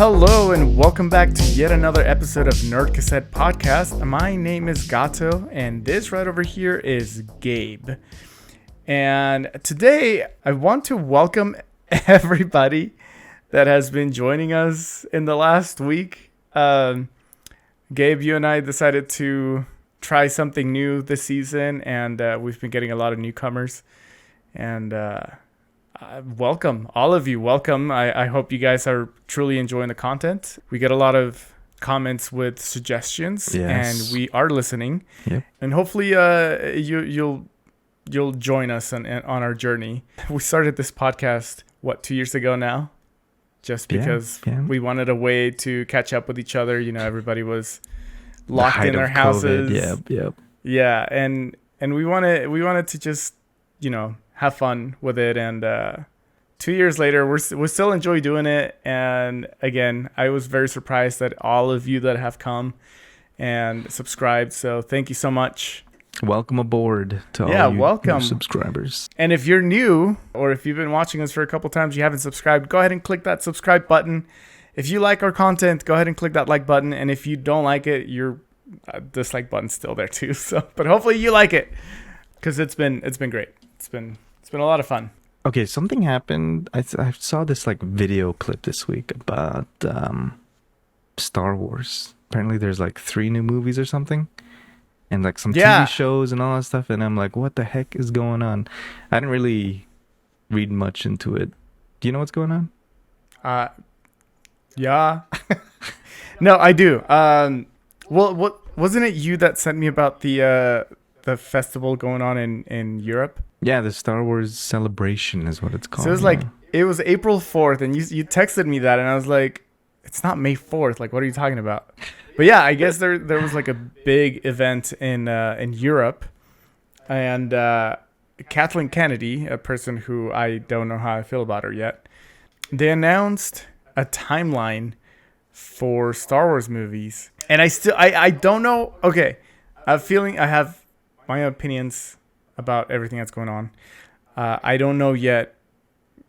Hello and welcome back to yet another episode of Nerd Cassette Podcast. My name is Gato and this right over here is Gabe. And today I want to welcome everybody that has been joining us in the last week. Gabe, you and I decided to try something new this season, and we've been getting a lot of newcomers. And welcome, all of you. Welcome. I hope you guys are truly enjoying the content. We get a lot of comments with suggestions, yes. And we are listening. Yep. And hopefully, you'll join us on our journey. We started this podcast 2 years ago now, just because we wanted a way to catch up with each other. You know, everybody was locked in their houses. COVID. Yep. Yeah, and we wanted to just, have fun with it. And 2 years later, we still enjoy doing it. And again, I was very surprised at all of you that have come and subscribed. So thank you so much. Welcome aboard to all you welcome. New subscribers. And if you're new, or if you've been watching us for a couple times, you haven't subscribed, go ahead and click that subscribe button. If you like our content, go ahead and click that like button. And if you don't like it, your dislike button's still there too. So, but hopefully you like it, because it's been great. It's been a lot of fun. Okay, something happened. I saw this video clip this week about Star Wars. Apparently there's 3 new movies or something, and some TV shows and all that stuff. And I'm like, what the heck is going on? I didn't really read much into it. Do you know what's going on? Yeah. No, I do. Well, wasn't it you that sent me about the festival going on in Europe? Yeah, the Star Wars celebration is what it's called. So it was it was April 4th, and you texted me that, and I was like, it's not May 4th. What are you talking about? But yeah, I guess there was a big event in Europe, and Kathleen Kennedy, a person who I don't know how I feel about her yet, they announced a timeline for Star Wars movies, and I don't know. Okay, I have my opinions about everything that's going on. I don't know yet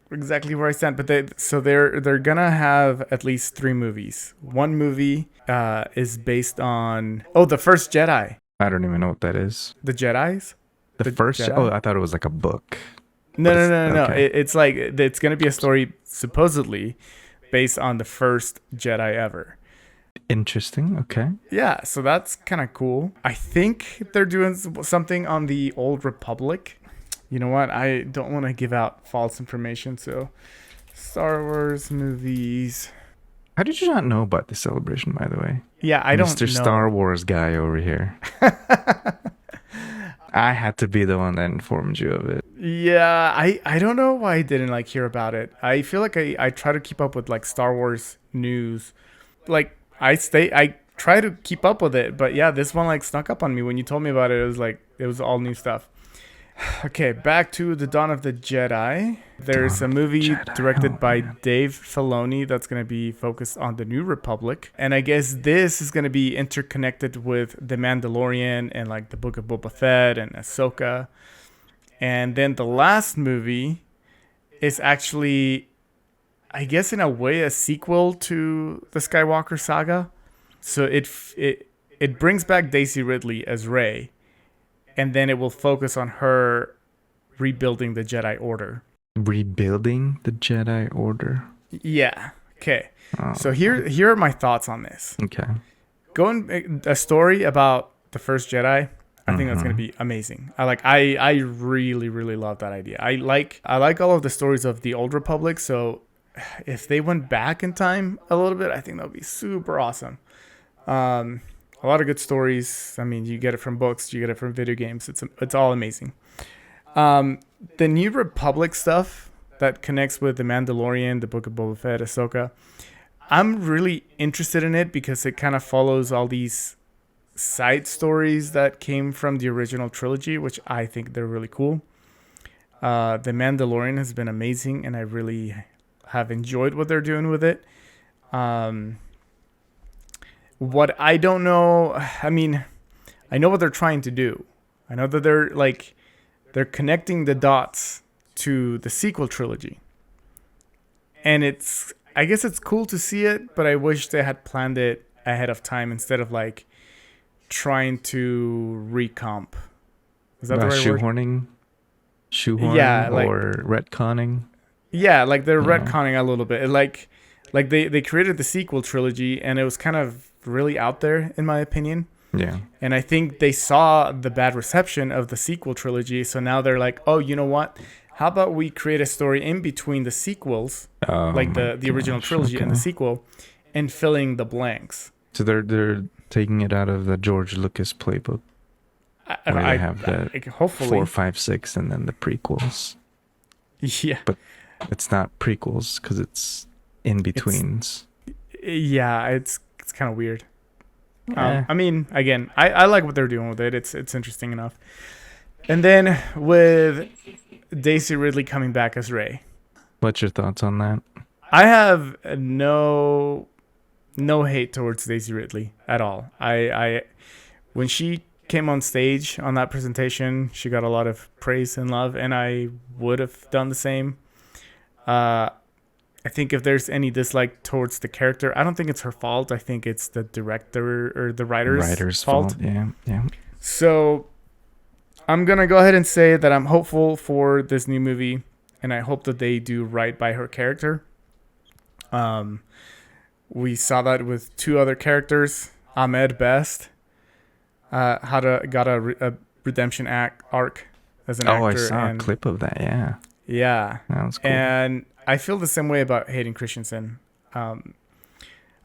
exactly where I stand, but they're gonna have at least 3 movies. One movie is based on The First Jedi. I don't even know what that is. The Jedis? The first Jedi? Oh, I thought it was a book. No. Okay. It's gonna be a story supposedly based on the first Jedi ever. Interesting. Okay. Yeah, so that's kind of cool. I think they're doing something on the Old Republic. You know what? I don't want to give out false information. So, Star Wars movies. How did you not know about the celebration, by the way? Yeah, I don't know. Mr. Star Wars guy over here. I had to be the one that informed you of it. Yeah, I don't know why I didn't hear about it. I feel like I try to keep up with Star Wars news. I try to keep up with it, but yeah, this one snuck up on me. When you told me about it, it was all new stuff. Okay, back to the Dawn of the Jedi. There's a movie directed by Dave Filoni that's going to be focused on the New Republic, and I guess this is going to be interconnected with The Mandalorian and the Book of Boba Fett and Ahsoka. And then the last movie is actually, I guess in a way, a sequel to the Skywalker saga. So it brings back Daisy Ridley as Rey, and then it will focus on her rebuilding the Jedi Order. Rebuilding the Jedi Order? Yeah. Okay. Oh, so here are my thoughts on this. Okay. A story about the first Jedi. I think that's going to be amazing. I really, really love that idea. I like all of the stories of the Old Republic. So if they went back in time a little bit, I think that would be super awesome. A lot of good stories. I mean, you get it from books, you get it from video games. It's all amazing. The New Republic stuff that connects with The Mandalorian, the Book of Boba Fett, Ahsoka, I'm really interested in it because it kind of follows all these side stories that came from the original trilogy, which I think they're really cool. The Mandalorian has been amazing, and I really have enjoyed what they're doing with it. What I don't know, I mean, I know what they're trying to do. I know that they're connecting the dots to the sequel trilogy. And I guess it's cool to see it, but I wish they had planned it ahead of time instead of like trying to recomp. Is that the right word? Shoehorning, Yeah, or retconning. like they're Yeah, retconning a little bit. Like they created the sequel trilogy, and it was kind of really out there in my opinion. yeah. And I think they saw the bad reception of the sequel trilogy, so now they're like, oh, you know what? How about we create a story in between the sequels, Oh like my the original gosh. trilogy and the Okay. sequel, and filling the blanks. So they're taking it out of the George Lucas playbook where they have the four, Hopefully, five, six, and then the prequels. yeah, But it's not prequels because it's in it's betweens. yeah, it's kind of weird. Eh. I mean, again, I like what they're doing with it. It's interesting enough. And then with Daisy Ridley coming back as Rey, What's your thoughts on that? I have no hate towards Daisy Ridley at all. I when she came on stage on that presentation, she got a lot of praise and love, and I would have done the same. Uh, I think if there's any dislike towards the character, I don't think it's her fault. I think it's the director or the writer's Writer's fault. fault. Yeah, yeah. So I'm gonna go ahead and say that I'm hopeful for this new movie, and I hope that they do right by her character. Um, we saw that with two other characters, Ahmed Best, got a redemption arc as an Oh, I actor, saw a and clip of that. Yeah, yeah, that was cool. and I feel the same way about Hayden Christensen. Um,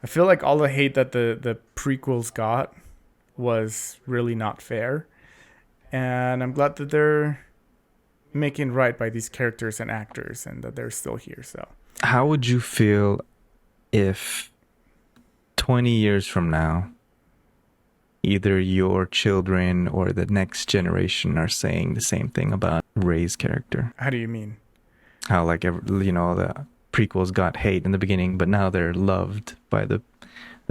I feel like all the hate that the prequels got was really not fair, and I'm glad that they're making right by these characters and actors, and that they're still here. So How would you feel if 20 years from now, either your children or the next generation are saying the same thing about Rey's character? how do you mean? How, like, the prequels got hate in the beginning, but now they're loved by the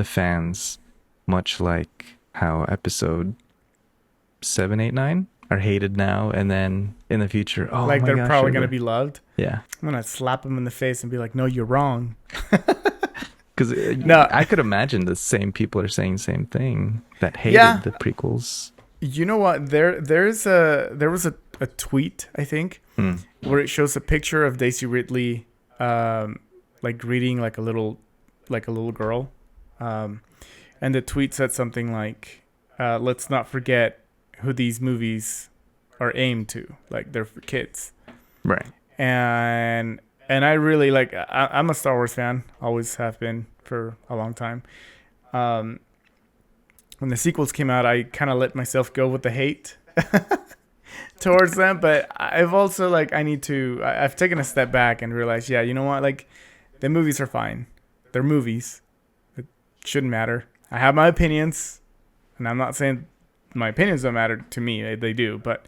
fans, much like how episode 7, 8, 9 are hated now, and then in the future, oh Like my they're gosh, probably gonna be loved. yeah. I'm gonna slap them in the face and be like, "No, you're wrong." Because No, I could imagine the same people are saying the same thing that hated yeah. the prequels. You know what? There was a tweet, I think, Hmm. where it shows a picture of Daisy Ridley, like greeting like a little girl, and the tweet said something like, "Let's not forget who these movies are aimed to. Like they're for kids." Right. And I really like. I'm a Star Wars fan, always have been for a long time. Um, when the sequels came out, I kind of let myself go with the hate towards them, but I've also like I've taken a step back and realized, yeah, you know what, like the movies are fine. They're movies. It shouldn't matter. I have my opinions, and I'm not saying my opinions don't matter to me. They do, but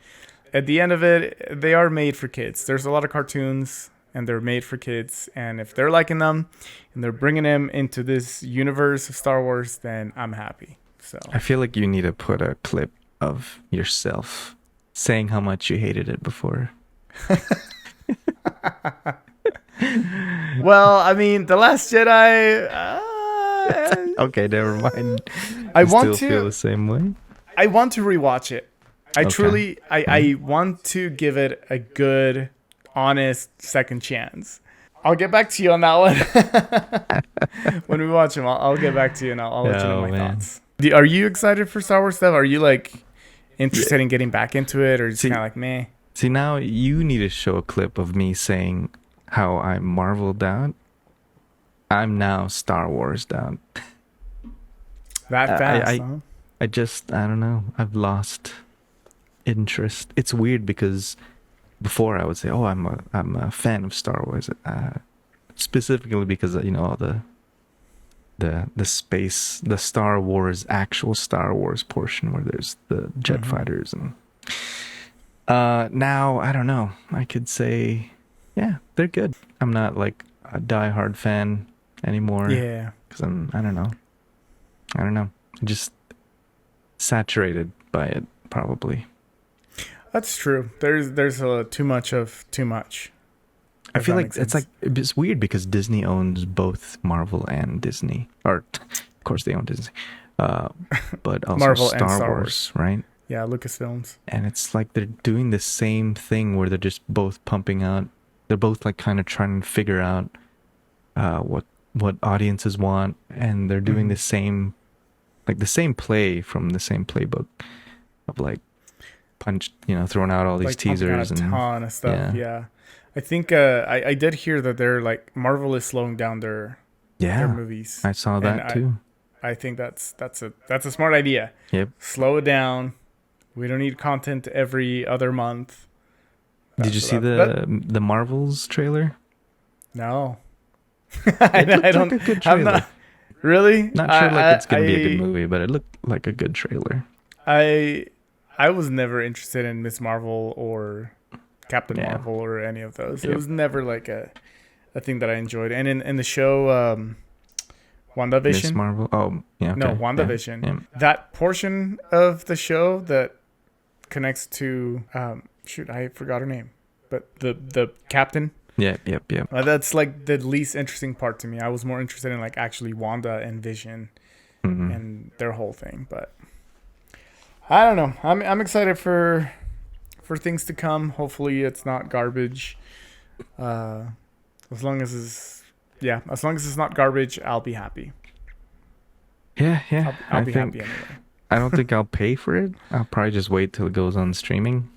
at the end of it, they are made for kids. There's a lot of cartoons, and they're made for kids. And if they're liking them, and they're bringing them into this universe of Star Wars, then I'm happy. So I feel like you need to put a clip of yourself saying how much you hated it before. well, I mean, The Last Jedi. Okay, never mind. I You want still feel to. the same way? I want to rewatch it. I Okay. truly. I want to give it a good, honest second chance. I'll get back to you on that one when we watch them. I'll get back to you and I'll let you know Oh, my man. thoughts. Are you excited for Star Wars stuff? Are you like interested in getting back into it, or just See- kind of like meh? See, now you need to show a clip of me saying how I marveled out. I'm now Star Wars out. That I- fast? I- huh? I don't know. I've lost interest. It's weird because before I would say, "Oh, I'm a fan of Star Wars," specifically because all the space, the Star Wars, actual Star Wars portion where there's the jet fighters, and now I don't know. I could say, yeah, they're good. I'm not like a diehard fan anymore. Yeah. Because I don't know. Just saturated by it, probably. That's true. There's too much of too much. I If feel that like makes it's sense. like it's weird because Disney owns both Marvel and Disney, or of course they own Disney, uh, but also Marvel and Star Star Wars. Wars, right? Yeah, Lucasfilms. And it's like they're doing the same thing where they're just both pumping out. They're both like kind of trying to figure out what audiences want, and they're doing Hmm. the same play from the same playbook of like throwing out all these Like pumping out a teasers and ton of stuff. yeah, Yeah, I think I did hear that they're like Marvel is slowing down their yeah, movies, I saw and that too. I think that's a smart idea. Yep. Slow it down. We don't need content every other month. Did you That's see that. the Marvels trailer? No, It I looked like don't. a good I'm trailer. not really. Not sure like it's gonna be a good movie, but it looked like a good trailer. I I was never interested in Miss Marvel or Captain Yeah. Marvel or any of those. It Yep. was never like a thing that I enjoyed. And in the show Miss WandaVision, Marvel. Oh, yeah. no, Okay. Yeah. WandaVision, Yeah. that portion of the show that connects to shoot, I forgot her name, but the captain. Yep. Yep. Yep. That's like the least interesting part to me. I was more interested in like actually Wanda and Vision Mm-hmm. and their whole thing. But I don't know. I'm excited for things to come. Hopefully, it's not garbage. Uh, as long as it's not garbage, I'll be happy. Yeah. Yeah. I'll I be happy think anyway. I don't think I'll pay for it. I'll probably just wait till it goes on streaming.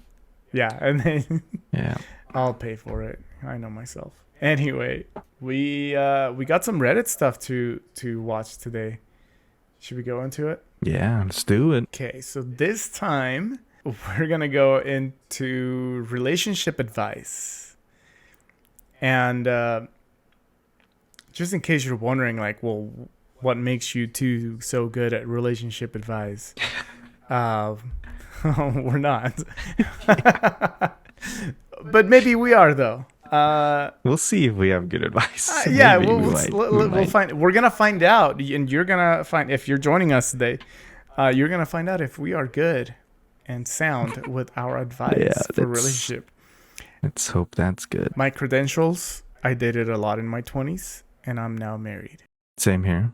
Yeah, and then Yeah. I'll pay for it. I know myself. Anyway, we got some Reddit stuff to watch today. Should we go into it? Yeah. Let's do it. Okay, so this time we're gonna go into relationship advice, and just in case you're wondering, like, well, what makes you two so good at relationship advice? Uh, we're not, but maybe we are though. We'll see if we have good advice. Yeah, Maybe we we'll might. find. We're gonna find out, and you're gonna find if you're joining us today. You're gonna find out if we are good and sound with our advice Yeah. for relationship. Let's hope that's good. My credentials: I dated a lot in my 20s, and I'm now married. Same here.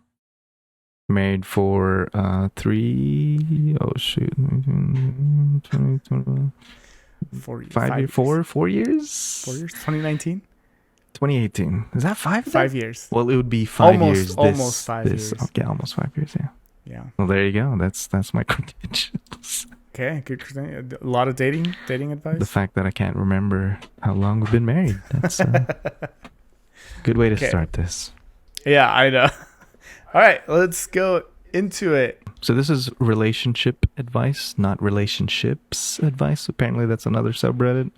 Married for 3. Oh shoot. 5 years. 4 years. 4 years. 2019. 2018. Is that 5? 5 years. Well, it would be 5 years. Almost 5 years. Okay, almost 5 years. Yeah. Yeah. Well, there you go. That's my credentials. Okay. Good. A lot of dating advice. The fact that I can't remember how long we've been married. That's a good way to Okay. start this. Yeah, I know. All right, let's go into it. So this is relationship advice, not relationships advice. Apparently that's another subreddit.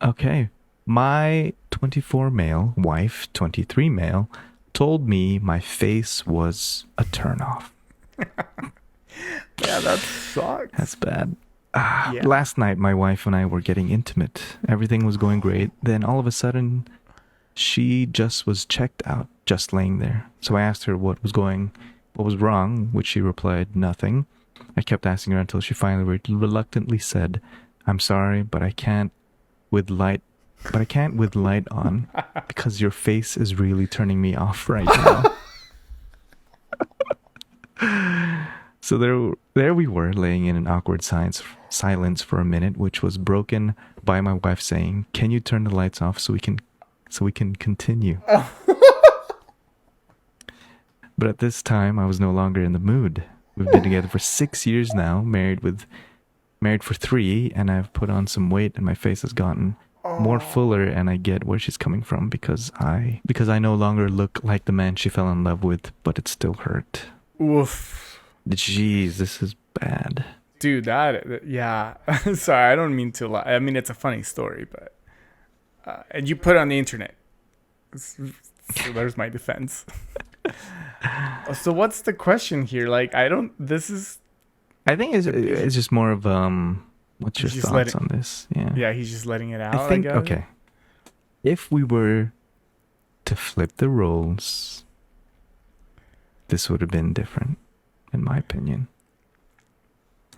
Okay. My 24 male wife, 23 male, told me my face was a turnoff. Yeah, that sucks. That's bad. Yeah. Last night, my wife and I were getting intimate. Everything was going great. Then all of a sudden, she just was checked out, just laying there. So I asked her what was wrong, which she replied, nothing. I kept asking her until she finally reluctantly said, I'm sorry, but I can't with light on because your face is really turning me off right now. So there we were, laying in an awkward silence for a minute, which was broken by my wife saying, "Can you turn the lights off so we can continue?" But at this time, I was no longer in the mood. We've been together for 6 years now, married for 3, and I've put on some weight, and my face has gotten more fuller, and I get where she's coming from because I no longer look like the man she fell in love with, but it still hurt. Oof. Jeez, this is bad. Dude, yeah. Sorry, I don't mean to lie. I mean, it's a funny story, but and you put it on the internet. So there's my defense. So what's the question here? Like, I think it's just more of what's your Just thoughts on this? yeah, he's just letting it out. I think guess. okay. If we were to flip the roles, this would have been different, in my opinion.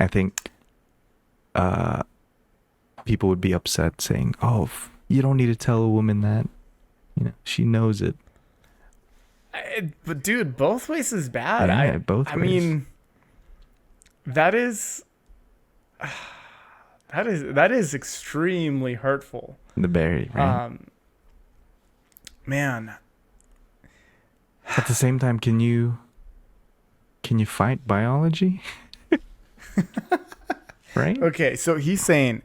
I think people would be upset saying, "Oh, you don't need to tell a woman that. she knows it. But dude, both ways is bad. Yeah, both I ways. mean, that is that is extremely hurtful. The berry, right? Man. At the same time, can you fight biology? Right? Okay, so he's saying,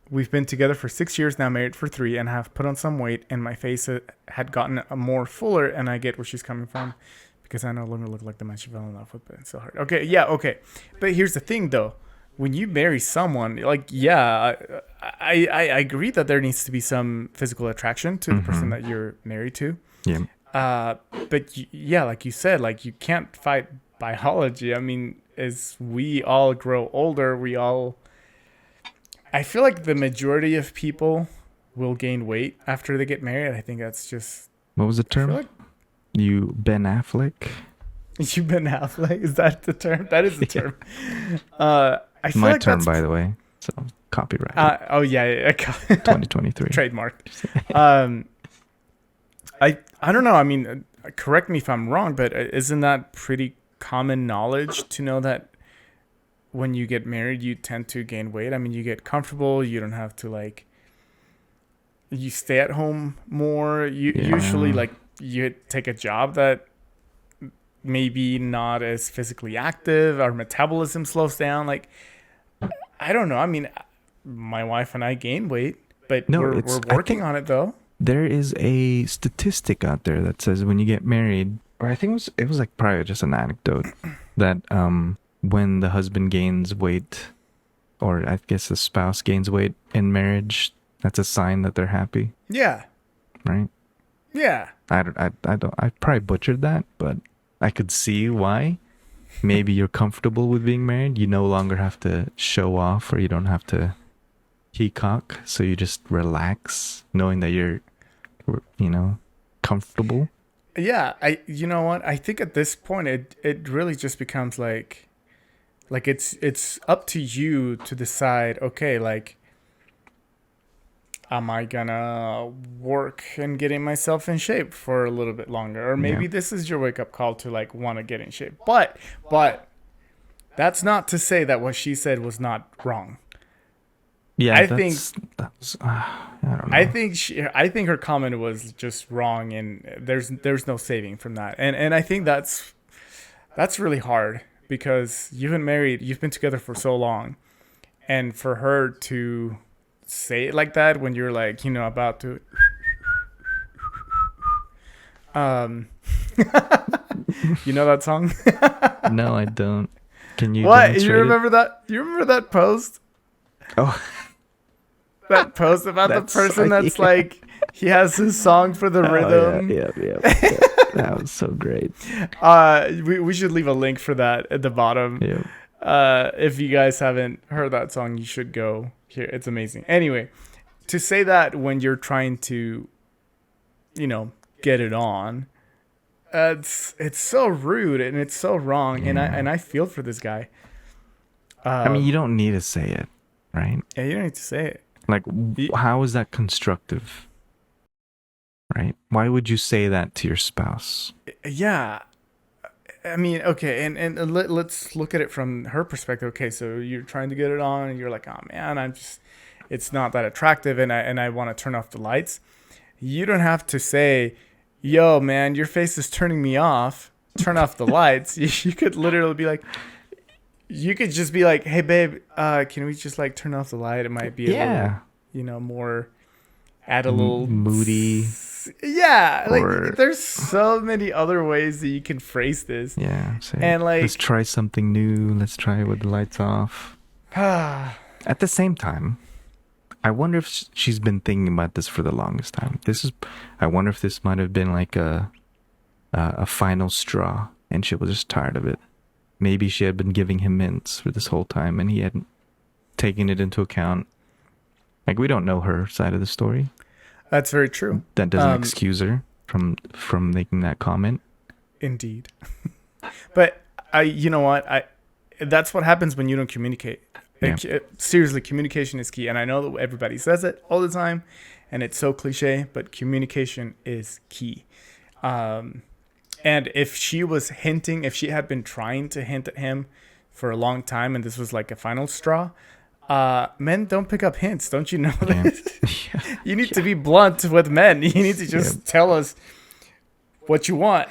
we've been together for 6 years now, married for 3, and have put on some weight, and my face had gotten more fuller, and I get where she's coming from, because I no longer look like the man she fell in love with, but it's so hard. Okay, yeah, okay. But here's the thing, though. When you marry someone, like, yeah, I agree that there needs to be some physical attraction to the person that you're married to. Yeah. But yeah, like you said, like you can't fight biology. I mean, as we all grow older, I feel like the majority of people will gain weight after they get married. I think that's just. What was the term? Like, you Ben Affleck? You've been Affleck? Is that the term? That is the term. I feel My like term, that's, by the way. So copyright. oh yeah. 2023. Trademarked. I don't know. I mean, correct me if I'm wrong, but isn't that pretty common knowledge to know that when you get married, you tend to gain weight? I mean, you get comfortable. You don't have to like. You stay at home more. You usually like you take a job that maybe not as physically active. Our metabolism slows down. Like, I don't know. I mean, my wife and I gain weight, but we're working on it though. There is a statistic out there that says when you get married, or I think it was like probably just an anecdote, that when the husband gains weight, or I guess the spouse gains weight in marriage, that's a sign that they're happy. Yeah. Right? Yeah. I probably butchered that, but I could see why. Maybe you're comfortable with being married. You no longer have to show off, or you don't have to peacock, so you just relax knowing that you're comfortable. Yeah, you know what? I think at this point it really just becomes like it's up to you to decide, okay, like, am I gonna work in getting myself in shape for a little bit longer? Or maybe this is your wake up call to like want to get in shape. But that's not to say that what she said was not wrong. Yeah, I think I don't know. I think her comment was just wrong, and there's no saving from that. And I think that's really hard, because you've been together for so long, and for her to say it like that when you're like, about to you know that song? No, I don't. Can you What? You demonstrate remember that? You remember that post? Oh. That post about the person that's like, he has his song for the rhythm. Yeah. That was so great. We should leave a link for that at the bottom. Yeah. If you guys haven't heard that song, you should go here. It's amazing. Anyway, to say that when you're trying to, get it on, it's so rude and it's so wrong. Yeah. And I feel for this guy. I mean, you don't need to say it, right? Yeah, you don't need to say it. Like, how is that constructive? Right? Why would you say that to your spouse? Yeah. I mean, okay, and let's look at it from her perspective. Okay, so you're trying to get it on, and you're like, oh man, it's not that attractive, and I want to turn off the lights. You don't have to say, yo, man, your face is turning me off. Turn off the lights. You could literally be like, you could just be like, hey, babe, can we just like turn off the light? It might be a little, more, add a little moody. Yeah, like there's so many other ways that you can phrase this. Yeah, and like, let's try something new. Let's try it with the lights off. At the same time, I wonder if she's been thinking about this for the longest time. I wonder if this might have been like a final straw, and she was just tired of it. Maybe she had been giving him mints for this whole time, and he hadn't taken it into account. Like, we don't know her side of the story. That's very true. That doesn't excuse her from making that comment. Indeed. But you know what? That's what happens when you don't communicate. Yeah. Seriously, communication is key. And I know that everybody says it all the time, and it's so cliche, but communication is key. Um, and if she was hinting, if she had been trying to hint at him for a long time, and this was like a final straw, men don't pick up hints. Don't you know Yeah. this? Yeah. You need to be blunt with men. You need to just tell us what you want.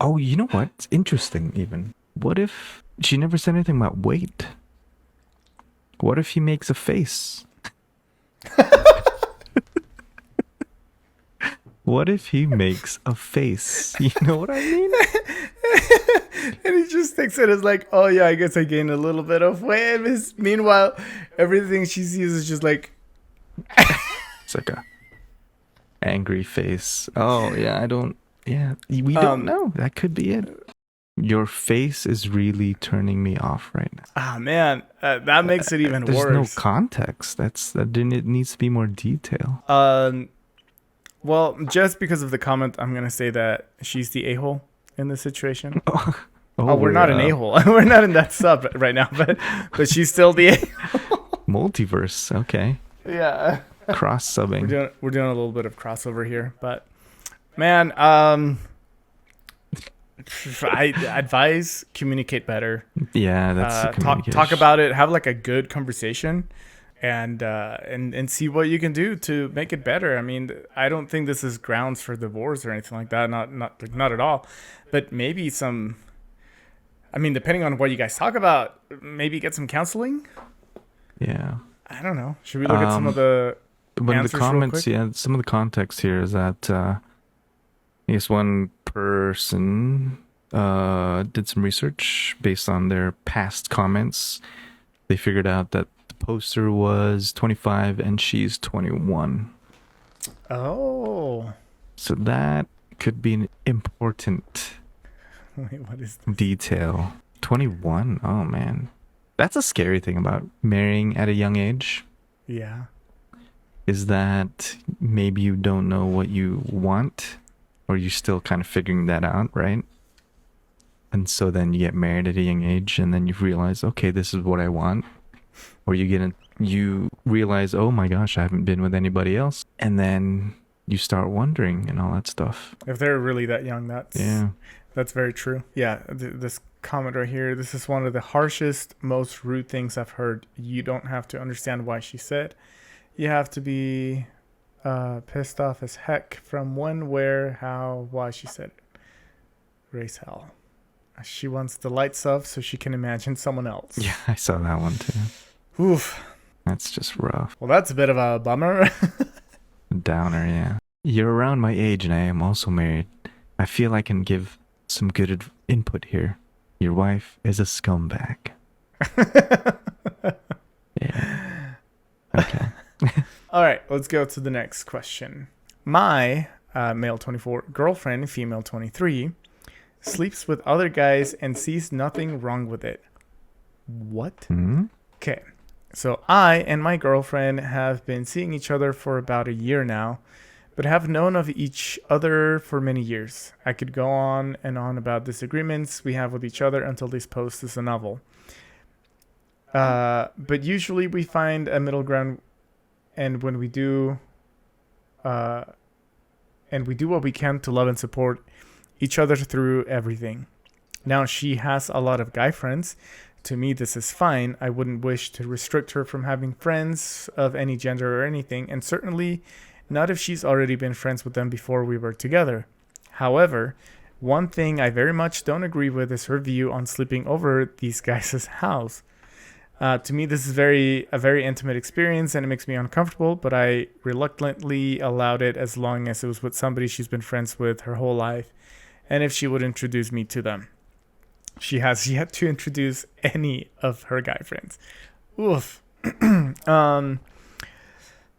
Oh, you know what? It's interesting even. What if she never said anything about weight? What if he makes a face? What if he makes a face? You know what I mean? And he just takes it as like, oh yeah, I guess I gained a little bit of weight. Meanwhile, everything she sees is just like, It's like a angry face. Oh yeah, I don't. Yeah, we don't know. That could be it. Your face is really turning me off right now. ah man, that makes it even There's worse. no context. It needs to be more detail. Well, just because of the comment, I'm gonna say that she's the a-hole in this situation. Oh, we're not an a-hole. We're not in that sub right now, but she's still the a-hole. Multiverse. Okay. Yeah. Cross subbing. We're doing a little bit of crossover here, but man, I advise communicate better. Yeah, that's Talk about it. Have like a good conversation, and see what you can do to make it better. I mean, I don't think this is grounds for divorce or anything like that. Not at all. But maybe some. I mean, depending on what you guys talk about, maybe get some counseling. Yeah. I don't know. Should we look at some of the One of the answers real comments, quick? yeah, some of the context here is that I guess one person did some research based on their past comments. They figured out that the poster was 25 and she's 21. Oh. So that could be an important Wait, what is this? detail. 21. Oh man. That's a scary thing about marrying at a young age. Yeah. Is that maybe you don't know what you want, or you're still kind of figuring that out, right? And so then you get married at a young age, and then you realize, okay, this is what I want. Or you realize, oh my gosh, I haven't been with anybody else, and then you start wondering and all that stuff. If they're really that young, Yeah. that's very true. Yeah, this comment right here. This is one of the harshest, most rude things I've heard. You don't have to understand why she said. You have to be pissed off as heck from when, where, how, why she said it. Race hell. She wants the lights off so she can imagine someone else. Yeah, I saw that one too. Oof. That's just rough. Well, that's a bit of a bummer. Downer, yeah. You're around my age and I am also married. I feel I can give some good input here. Your wife is a scumbag. Yeah. Okay. All right, let's go to the next question. My male 24 girlfriend, female 23, sleeps with other guys and sees nothing wrong with it. What? Hmm? Okay. So I and my girlfriend have been seeing each other for about a year now, but have known of each other for many years. I could go on and on about disagreements we have with each other until this post is a novel. But usually we find a middle ground, and when we do, what we can to love and support each other through everything. Now she has a lot of guy friends. To me, this is fine. I wouldn't wish to restrict her from having friends of any gender or anything, and certainly not if she's already been friends with them before we were together. However, one thing I very much don't agree with is her view on sleeping over these guys' house. To me, this is a very intimate experience, and it makes me uncomfortable, but I reluctantly allowed it as long as it was with somebody she's been friends with her whole life, and if she would introduce me to them. She has yet to introduce any of her guy friends. Oof.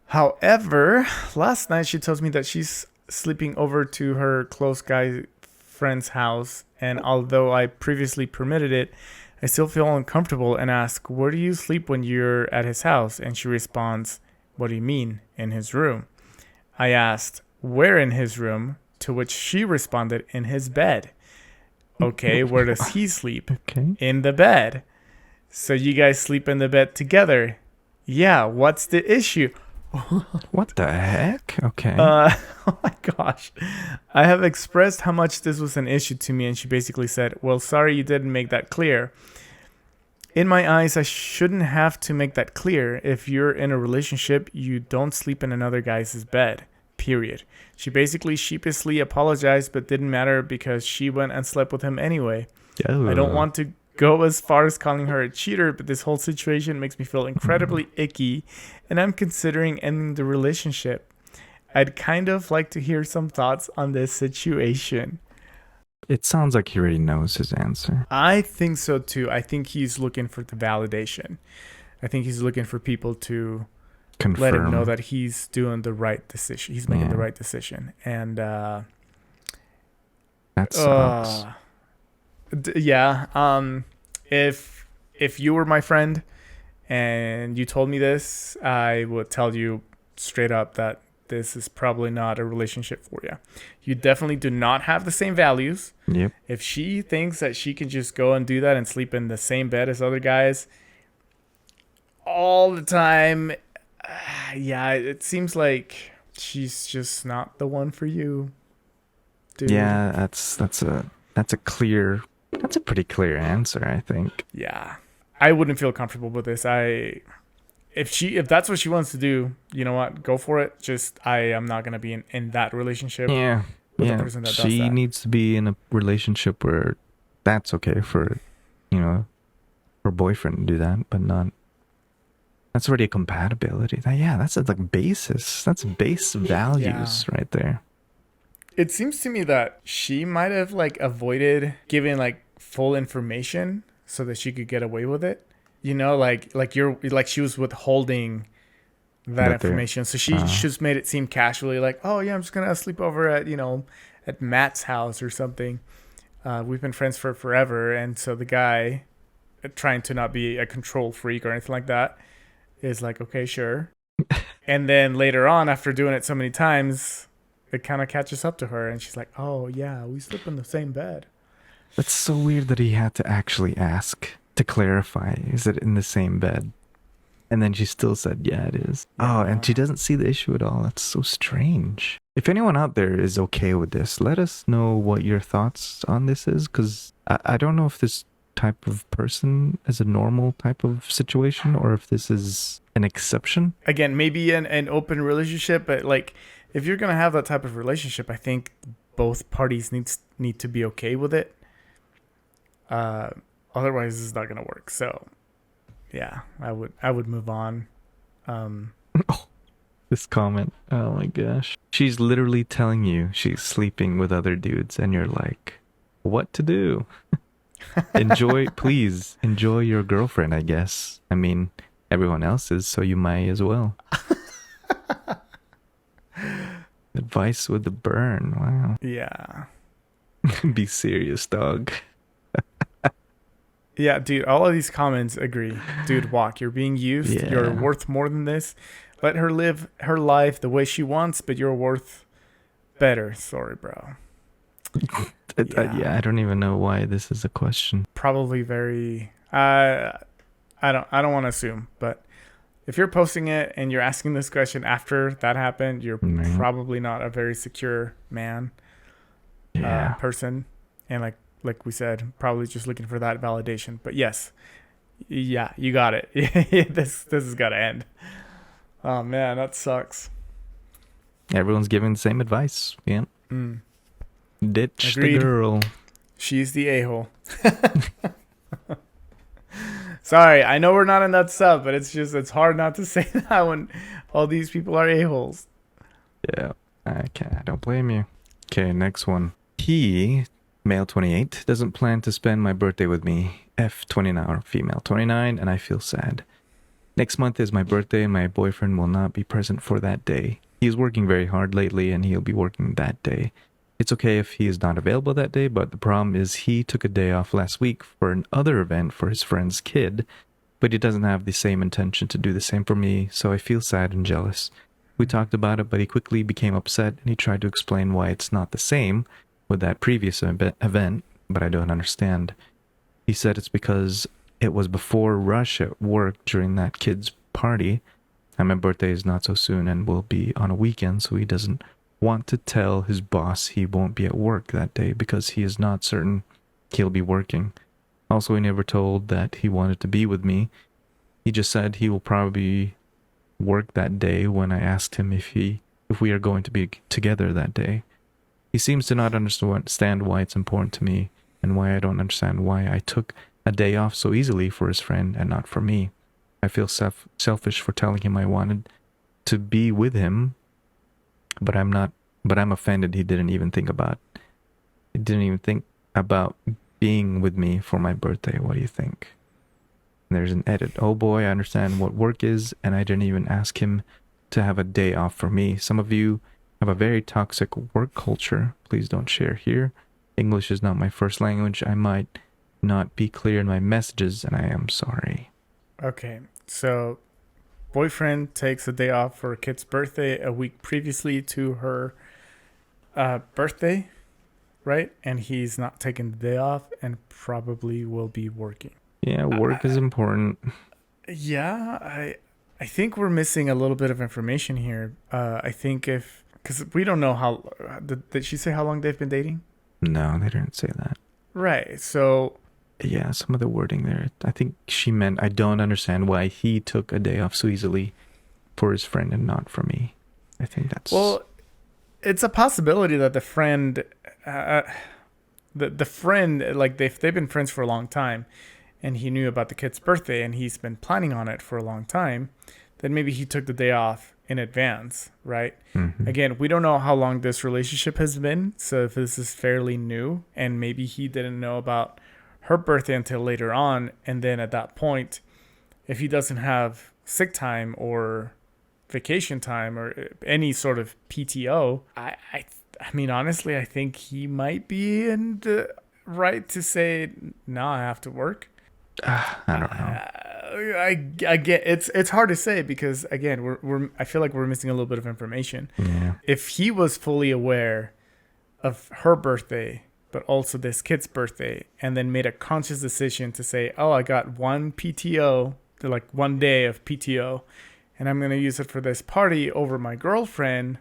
However, last night she tells me that she's sleeping over to her close guy friend's house, and although I previously permitted it, I still feel uncomfortable and ask, where do you sleep when you're at his house? And she responds, what do you mean, in his room? I asked, where in his room? To which she responded, in his bed. Okay, where does he sleep? Okay. In the bed. So you guys sleep in the bed together. Yeah, what's the issue? What the heck? Okay. Oh my gosh. I have expressed how much this was an issue to me, and she basically said, well, sorry you didn't make that clear. In my eyes, I shouldn't have to make that clear. If you're in a relationship, you don't sleep in another guy's bed. Period. She basically sheepishly apologized, but didn't matter because she went and slept with him anyway. I don't Oh. want to go as far as calling her a cheater, but this whole situation makes me feel incredibly icky, and I'm considering ending the relationship. I'd kind of like to hear some thoughts on this situation. It sounds like he already knows his answer. I think so too. I think he's looking for the validation. I think he's looking for people to let him know Confirm. that he's doing the right decision. He's making the Yeah. right decision. And That sucks. uh yeah, if you were my friend and you told me this, I would tell you straight up that this is probably not a relationship for you. You definitely do not have the same values. Yep. If she thinks that she can just go and do that and sleep in the same bed as other guys all the time, yeah, it seems like she's just not the one for you, dude. Yeah, that's a clear that's a pretty clear answer, I think. Yeah. I wouldn't feel comfortable with this. If that's what she wants to do, you know what? Go for it. Just I am not gonna be in that relationship Yeah. with a Yeah. person that does She that. needs to be in a relationship where that's okay for, you know, her boyfriend to do that, but not that's already a compatibility. Yeah, that's a like basis. That's base values right there. It seems to me that she might have like avoided giving like full information so that she could get away with it. You know, like she was withholding that That they're information. So she uh just made it seem casually like, oh yeah, I'm just gonna sleep over at at Matt's house or something. We've been friends for forever, and so the guy, trying to not be a control freak or anything like that, is like, okay, sure. And then later on, after doing it so many times, it kind of catches up to her, and she's like, oh yeah, we sleep in the same bed. That's so weird that he had to actually ask to clarify. Is it in the same bed? And then she still said, yeah, it is. Oh, and she Yeah. doesn't see the issue at all. That's so strange. If anyone out there is okay with this, let us know what your thoughts on this is, because I don't know if this type of person is a normal type of situation or if this is an exception. Again, maybe an open relationship, but like if you're gonna have that type of relationship, I think both parties need to be okay with it. Uh, Otherwise, it's not gonna work. So, yeah, I would move on. Um, This comment, oh my gosh. She's literally telling you she's sleeping with other dudes, and you're like, what to do? Please enjoy your girlfriend, I guess. I mean, everyone else is, so you might as well. Advice with the burn. Wow. yeah, Be serious, dog. yeah, dude. All of these comments agree, dude. Walk. You're being used. You're Yeah. worth more than this. Let her live her life the way she wants, but you're worth better. Sorry, bro. Yeah, I don't even know why this is a question. Probably very. I don't want to assume, but if you're posting it and you're asking this question after that happened, you're Right. probably not a very secure man, Yeah. person, and like we said, probably just looking for that validation. But yes, yeah, you got it. This has got to end. Oh man, that sucks. Everyone's giving the same advice. Yeah. Mm. Ditch Agreed. the girl. She's the a-hole. Sorry, I know we're not in that sub, but it's hard not to say that when all these people are a-holes. Yeah. I don't blame you. Okay, next one. He, male 28, doesn't plan to spend my birthday with me. F 29 or female 29, and I feel sad. Next month is my birthday, and my boyfriend will not be present for that day. He is working very hard lately, and he'll be working that day. It's okay if he is not available that day, but the problem is he took a day off last week for another event for his friend's kid, but he doesn't have the same intention to do the same for me, so I feel sad and jealous. We talked about it, but he quickly became upset, and he tried to explain why it's not the same with that previous event, but I don't understand. He said it's because it was before rush at work during that kid's party. And my birthday is not so soon and will be on a weekend, so he doesn't want to tell his boss he won't be at work that day because he is not certain he'll be working. Also, he never told that he wanted to be with me. He just said he will probably work that day when I asked him if we are going to be together that day. He seems to not understand why it's important to me and why I don't understand why I took a day off so easily for his friend and not for me. I feel selfish for telling him I wanted to be with him, but I'm offended he didn't even think about being with me for my birthday. What do you think? And there's an edit. Oh boy, I understand what work is, and I didn't even ask him to have a day off for me. Some of you have a very toxic work culture. Please don't share here. English is not my first language. I might not be clear in my messages, and I am sorry. Okay, so boyfriend takes a day off for a kid's birthday a week previously to her birthday, right? And he's not taking the day off and probably will be working. Yeah, work is important. Yeah, I think we're missing a little bit of information here. I think because we don't know how, did she say how long they've been dating? No, they didn't say that. Right, so yeah, some of the wording there. I think she meant I don't understand why he took a day off so easily for his friend and not for me. I think that's... Well, it's a possibility that the friend, the friend, like they've been friends for a long time, and he knew about the kid's birthday, and he's been planning on it for a long time. Then maybe he took the day off in advance, right? Mm-hmm. Again, we don't know how long this relationship has been, so if this is fairly new, and maybe he didn't know about her birthday until later on, and then at that point, if he doesn't have sick time or vacation time or any sort of PTO, I mean, honestly, I think he might be in the right to say, no, I have to work. I don't know. I get it's hard to say because again I feel like we're missing a little bit of information. Yeah. If he was fully aware of her birthday but also this kid's birthday and then made a conscious decision to say, oh, I got one PTO, like 1 day of PTO, and I'm going to use it for this party over my girlfriend,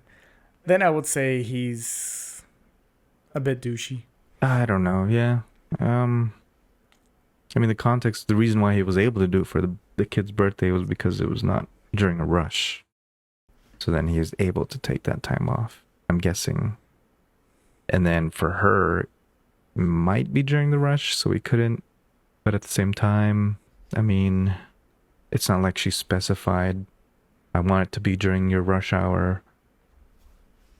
then I would say he's a bit douchey. I don't know. Yeah. I mean, the reason why he was able to do it for the kid's birthday was because it was not during a rush. So then he was able to take that time off, I'm guessing. And then for her, it might be during the rush, so he couldn't. But at the same time, I mean, it's not like she specified, I want it to be during your rush hour.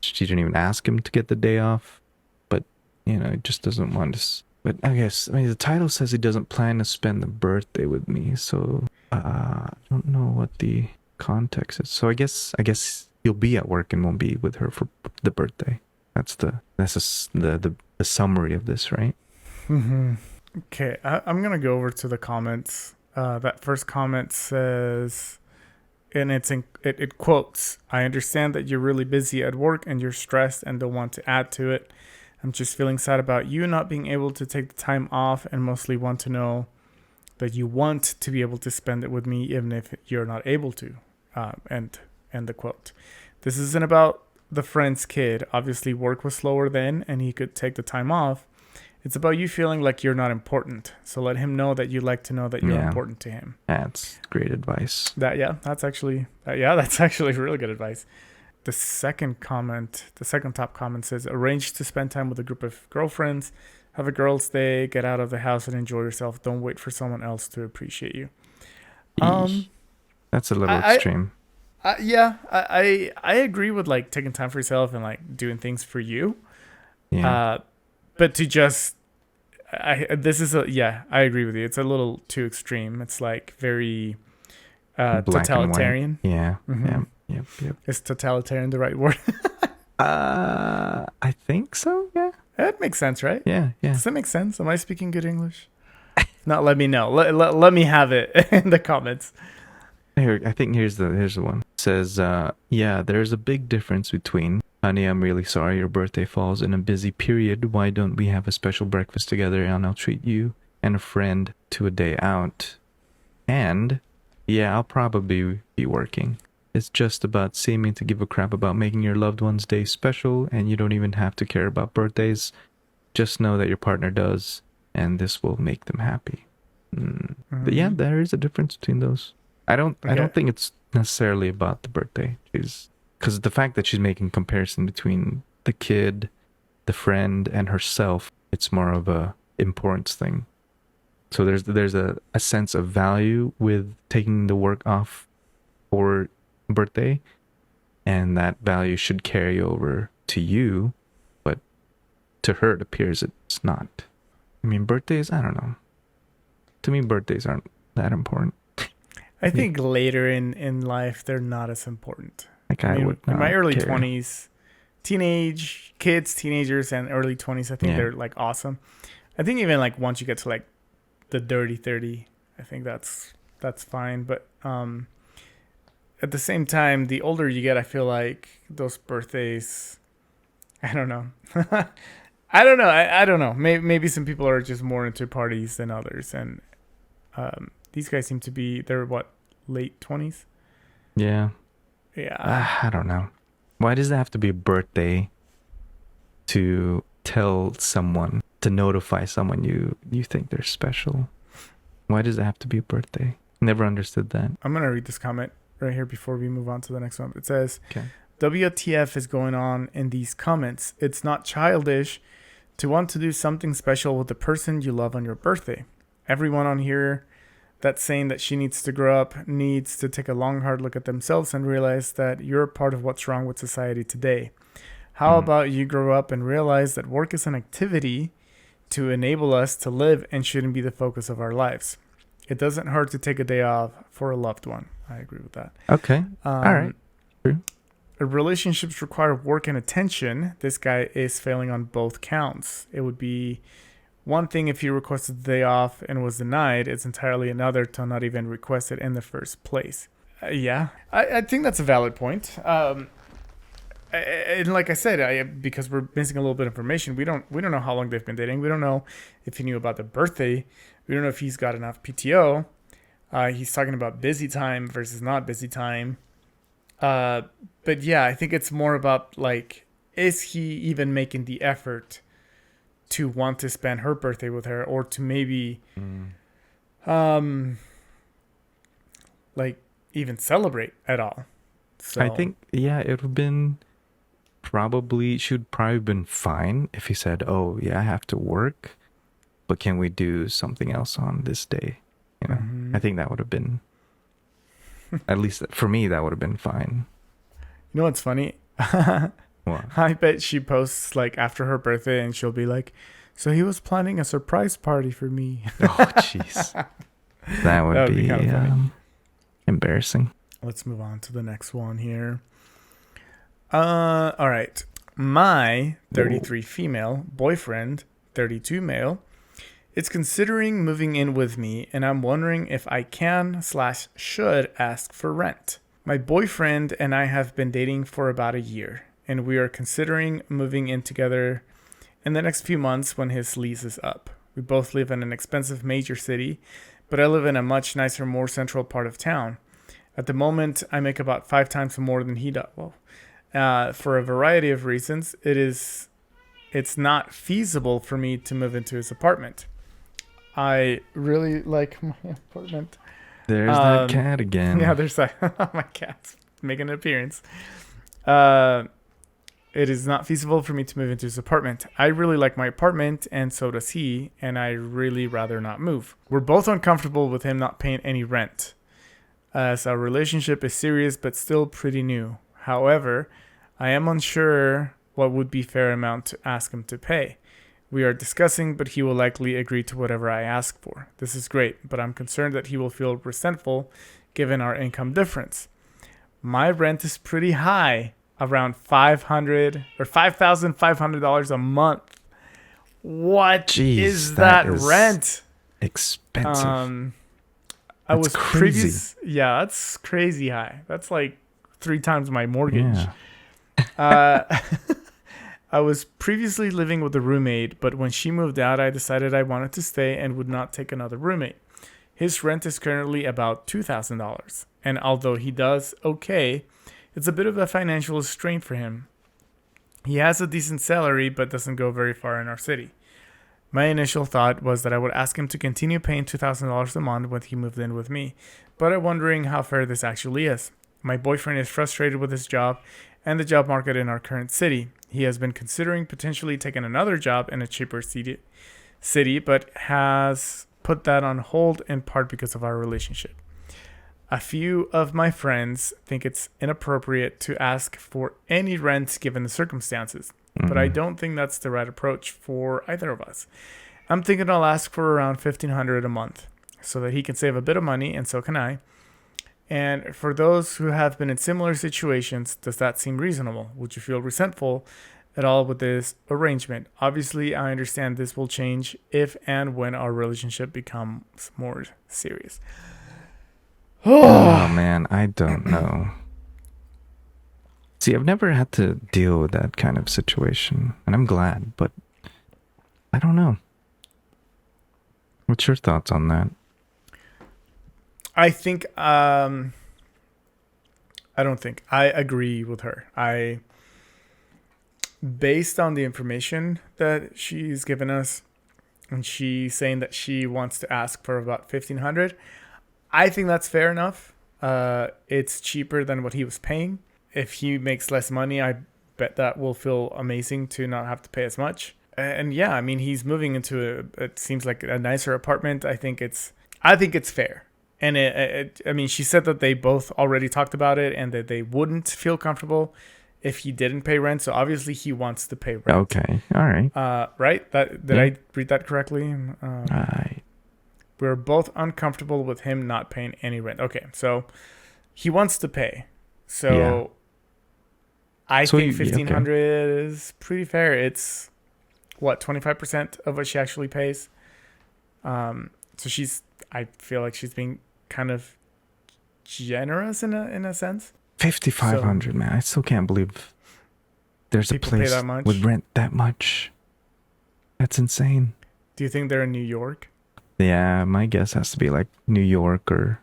She didn't even ask him to get the day off. But, he just doesn't want to... But I mean, the title says he doesn't plan to spend the birthday with me, so I don't know what the context is. So I guess he'll be at work and won't be with her for the birthday. That's the summary of this, right? Mm-hmm. Okay, I'm gonna go over to the comments. That first comment says, and it quotes, "I understand that you're really busy at work and you're stressed and don't want to add to it. I'm just feeling sad about you not being able to take the time off and mostly want to know that you want to be able to spend it with me even if you're not able to." End the quote. This isn't about the friend's kid. Obviously, work was slower then and he could take the time off. It's about you feeling like you're not important. So let him know that you'd like to know that you're important to him. That's great advice. That's actually really good advice. The second top comment says, arrange to spend time with a group of girlfriends, have a girls' day, get out of the house and enjoy yourself. Don't wait for someone else to appreciate you. That's a little extreme. I agree with like taking time for yourself and like doing things for you. Yeah. But to just, I agree with you. It's a little too extreme. It's like very totalitarian. Yeah. Mm-hmm. Yep. Is totalitarian the right word? I think so. Yeah. That makes sense, right? Yeah. Does that make sense? Am I speaking good English? If not, let me know. Let me have it in the comments. Here, I think here's the one. It says, yeah, there's a big difference between, honey, I'm really sorry your birthday falls in a busy period. Why don't we have a special breakfast together and I'll treat you and a friend to a day out. And yeah, I'll probably be working. It's just about seeming to give a crap about making your loved one's day special, and you don't even have to care about birthdays. Just know that your partner does, and this will make them happy. But yeah, there is a difference between those. I don't think it's necessarily about the birthday. Because the fact that she's making comparison between the kid, the friend, and herself, it's more of a importance thing. So there's a sense of value with taking the work off for birthday, and that value should carry over to you, but to her it appears it's not. I mean, birthdays, I don't know. To me, birthdays aren't that important. I think later in life they're not as important. Like I would not in my early care. 20s, teenagers and early 20s, I think they're like awesome. I think even like once you get to like the dirty 30, I think that's fine. But at the same time, the older you get, I feel like those birthdays, I don't know. I don't know. I don't know. Maybe some people are just more into parties than others, and these guys seem to be, they're what, late 20s? Yeah. Yeah. I don't know. Why does it have to be a birthday to tell someone, to notify someone you think they're special? Why does it have to be a birthday? Never understood that. I'm going to read this comment right here before we move on to the next one. It says, Okay. WTF is going on in these comments? It's not childish to want to do something special with the person you love on your birthday. Everyone on here that's saying that she needs to grow up needs to take a long, hard look at themselves and realize that you're part of what's wrong with society today. How about you grow up and realize that work is an activity to enable us to live and shouldn't be the focus of our lives. It doesn't hurt to take a day off for a loved one. I agree with that. Okay. All right. True. Relationships require work and attention. This guy is failing on both counts. It would be one thing if he requested the day off and was denied. It's entirely another to not even request it in the first place. I think that's a valid point. And like I said, because we're missing a little bit of information, we don't know how long they've been dating. We don't know if he knew about the birthday. We don't know if he's got enough PTO. He's talking about busy time versus not busy time. But yeah, I think it's more about like, is he even making the effort to want to spend her birthday with her, or to maybe, like even celebrate at all? So I think, yeah, it would have been she'd probably been fine if he said, oh yeah, I have to work, but can we do something else on this day? You know, I think that would have been, at least for me, that would have been fine. You know what's funny? What? I bet she posts like after her birthday and she'll be like, so he was planning a surprise party for me. Oh, jeez. That would be kind of funny. Embarrassing. Let's move on to the next one here. All right. My 33 female boyfriend, 32 male, is considering moving in with me, and I'm wondering if I can/should ask for rent. My boyfriend and I have been dating for about a year, and we are considering moving in together in the next few months when his lease is up. We both live in an expensive major city, but I live in a much nicer, more central part of town. At the moment, I make about 5 times more than he does. Well, for a variety of reasons, it's not feasible for me to move into his apartment. I really like my apartment. There's that cat again. Yeah, there's that. My cat's making an appearance. It is not feasible for me to move into his apartment. I really like my apartment, and so does he, and I really rather not move. We're both uncomfortable with him not paying any rent, as our relationship is serious but still pretty new. However, I am unsure what would be fair amount to ask him to pay. We are discussing, but he will likely agree to whatever I ask for. This is great, but I'm concerned that he will feel resentful given our income difference. My rent is pretty high, around $5,500 a month. What Jeez, is that rent? Expensive. I was crazy. Yeah, that's crazy high. That's like 3 times my mortgage. Yeah. I was previously living with a roommate, but when she moved out, I decided I wanted to stay and would not take another roommate. His rent is currently about $2,000, and although he does okay, it's a bit of a financial strain for him. He has a decent salary, but doesn't go very far in our city. My initial thought was that I would ask him to continue paying $2,000 a month when he moved in with me, but I'm wondering how fair this actually is. My boyfriend is frustrated with his job and the job market in our current city. He has been considering potentially taking another job in a cheaper city, but has put that on hold in part because of our relationship. A few of my friends think it's inappropriate to ask for any rent given the circumstances, but I don't think that's the right approach for either of us. I'm thinking I'll ask for around $1,500 a month so that he can save a bit of money and so can I. And for those who have been in similar situations, does that seem reasonable? Would you feel resentful at all with this arrangement? Obviously, I understand this will change if and when our relationship becomes more serious. Oh man, I don't know. See, I've never had to deal with that kind of situation, and I'm glad, but I don't know. What's your thoughts on that? I think I don't think I agree with her. Based on the information that she's given us, and she's saying that she wants to ask for about 1,500. I think that's fair enough. It's cheaper than what he was paying. If he makes less money, I bet that will feel amazing to not have to pay as much. And yeah, I mean, he's moving into it seems like a nicer apartment. I think it's fair. And I mean, she said that they both already talked about it and that they wouldn't feel comfortable if he didn't pay rent. So obviously he wants to pay rent. Okay, all right. Right? Did I read that correctly? Right. We're both uncomfortable with him not paying any rent. Okay, so he wants to pay. So yeah. I think 1,500 is pretty fair. It's what, 25% of what she actually pays. So I feel like she's being kind of generous in a sense. 5,500, man. I still can't believe there's a place with rent that much. That's insane. Do you think they're in New York? Yeah, my guess has to be like New York or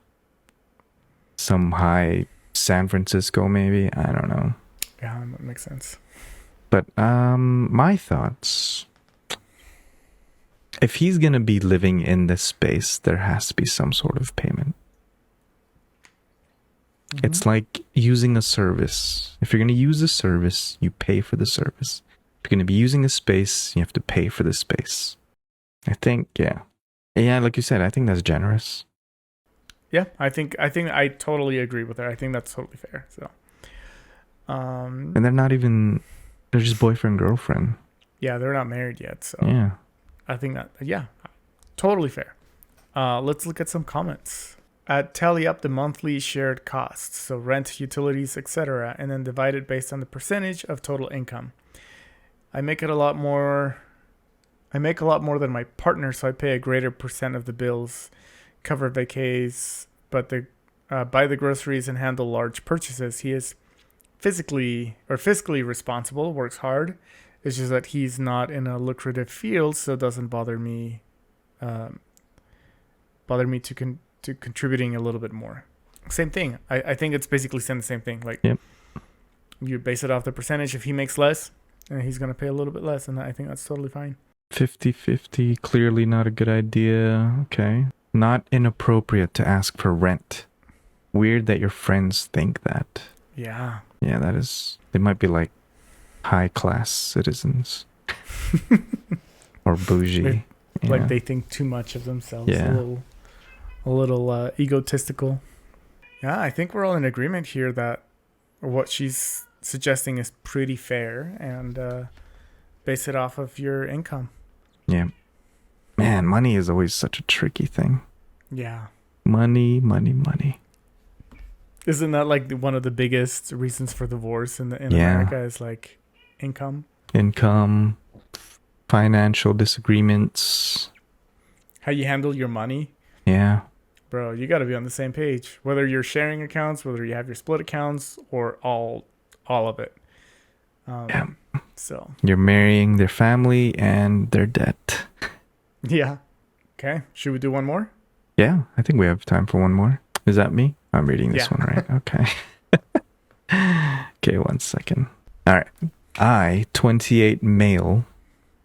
some high San Francisco, maybe. I don't know. Yeah, that makes sense. But my thoughts. If he's going to be living in this space, there has to be some sort of payment. Mm-hmm. It's like using a service. If you're going to use a service, you pay for the service. If you're going to be using a space, you have to pay for the space. I think, yeah. Yeah, like you said, I think that's generous. Yeah, I think I totally agree with her. I think that's totally fair. So, and they're just boyfriend, girlfriend. Yeah, they're not married yet. So yeah. I think that, yeah, totally fair. Let's look at some comments. Tally up the monthly shared costs, so rent, utilities, etc., and then divide it based on the percentage of total income. I make a lot more than my partner, so I pay a greater percent of the bills, cover vacays, but buy the groceries and handle large purchases. He is fiscally responsible, works hard. It's just that he's not in a lucrative field, so it doesn't bother me to contributing a little bit more. Same thing. I think it's basically saying the same thing. Like, yep. You base it off the percentage. If he makes less, he's going to pay a little bit less, and I think that's totally fine. 50-50, clearly not a good idea. Okay. Not inappropriate to ask for rent. Weird that your friends think that. Yeah. Yeah, that is... They might be like high-class citizens. Or bougie. Like they think too much of themselves. Yeah. A little egotistical. Yeah, I think we're all in agreement here that what she's suggesting is pretty fair, and base it off of your income. Yeah. Man, money is always such a tricky thing. Yeah. Money. Isn't that like one of the biggest reasons for divorce in America is like income? Income, financial disagreements. How you handle your money? Yeah. Bro, you got to be on the same page. Whether you're sharing accounts, whether you have your split accounts, or all of it. Yeah. So you're marrying their family and their debt. yeah. Okay. Should we do one more? Yeah, I think we have time for one more. Is that me? I'm reading this Yeah. one, right? Okay. Okay, 1 second. All right. I, 28 male,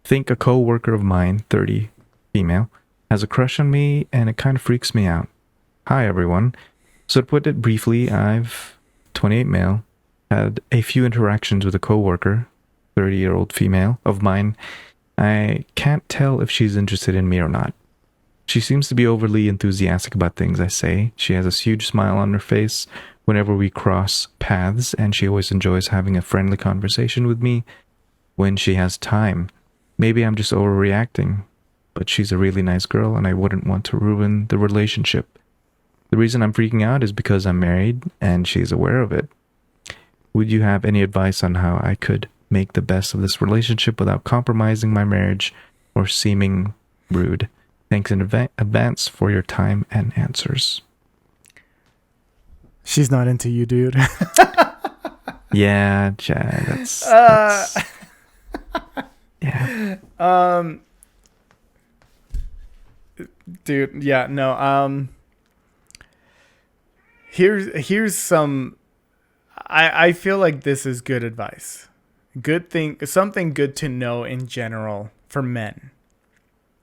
think a co-worker of mine, 30 female, has a crush on me and it kind of freaks me out. Hi, everyone. So to put it briefly, I've, 28 male, had a few interactions with a co-worker, 30-year-old female of mine. I can't tell if she's interested in me or not. She seems to be overly enthusiastic about things I say. She has this huge smile on her face whenever we cross paths, and she always enjoys having a friendly conversation with me when she has time. Maybe I'm just overreacting, but she's a really nice girl, and I wouldn't want to ruin the relationship. The reason I'm freaking out is because I'm married, and she's aware of it. Would you have any advice on how I could make the best of this relationship without compromising my marriage or seeming rude? Thanks in advance for your time and answers. She's not into you, dude. Yeah, Chad, that's yeah. Dude, yeah, no. Here's some. I feel like this is good advice. Something good to know in general for men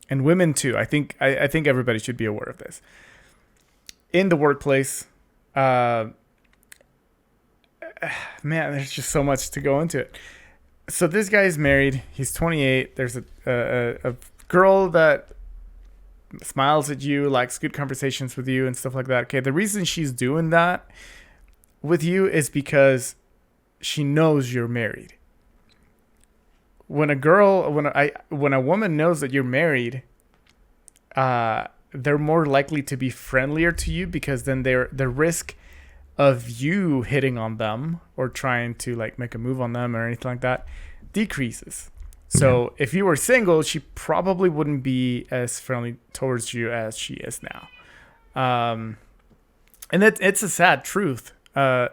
and women too. I think everybody should be aware of this. In the workplace, man, there's just so much to go into it. So this guy is married. He's 28. There's a girl that smiles at you, likes good conversations with you and stuff like that. Okay, the reason she's doing that with you is because she knows you're married. When a woman knows that you're married, they're more likely to be friendlier to you, because then the risk of you hitting on them or trying to like make a move on them or anything like that decreases. So if you were single, she probably wouldn't be as friendly towards you as she is now. And it's a sad truth. I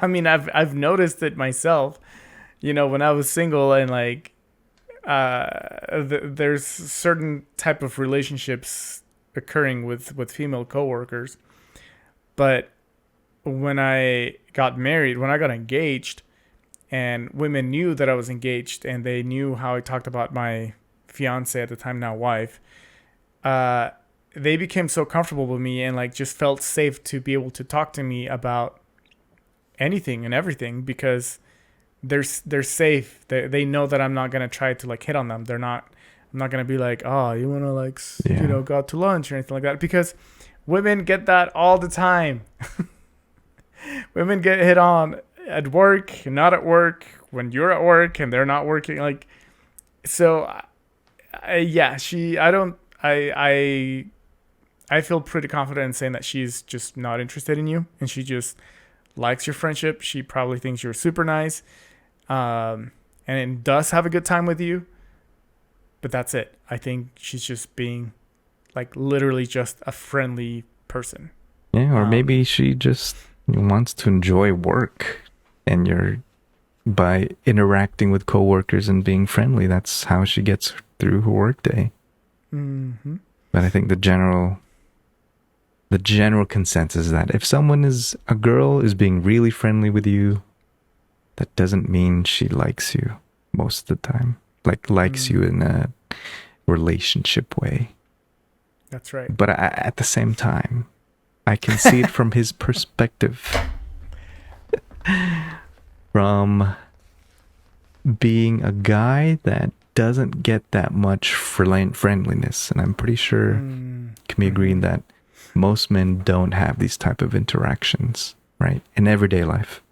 mean, I've noticed it myself. You know, when I was single and like, there's certain type of relationships occurring with female coworkers, but when I got engaged, and women knew that I was engaged, and they knew how I talked about my fiance at the time, now wife, they became so comfortable with me and like just felt safe to be able to talk to me about anything and everything, because they're safe. They know that I'm not gonna try to like hit on them. I'm not gonna be like, oh, you wanna like go out to lunch or anything like that, because women get that all the time. Women get hit on at work, not at work, when you're at work and they're not working. Like, so, yeah, I feel pretty confident in saying that she's just not interested in you, and she just likes your friendship. She probably thinks you're super nice, and does have a good time with you. But that's it. I think she's just being like literally just a friendly person. Yeah, or maybe she just wants to enjoy work, and by interacting with coworkers and being friendly, that's how she gets through her workday. Mm-hmm. But I think the general consensus is that if a girl is being really friendly with you, that doesn't mean she likes you most of the time. Like likes you in a relationship way. That's right. But at the same time, I can see it from his perspective. From being a guy that doesn't get that much friendliness. And I'm pretty sure can be agreeing that most men don't have these type of interactions, right? In everyday life.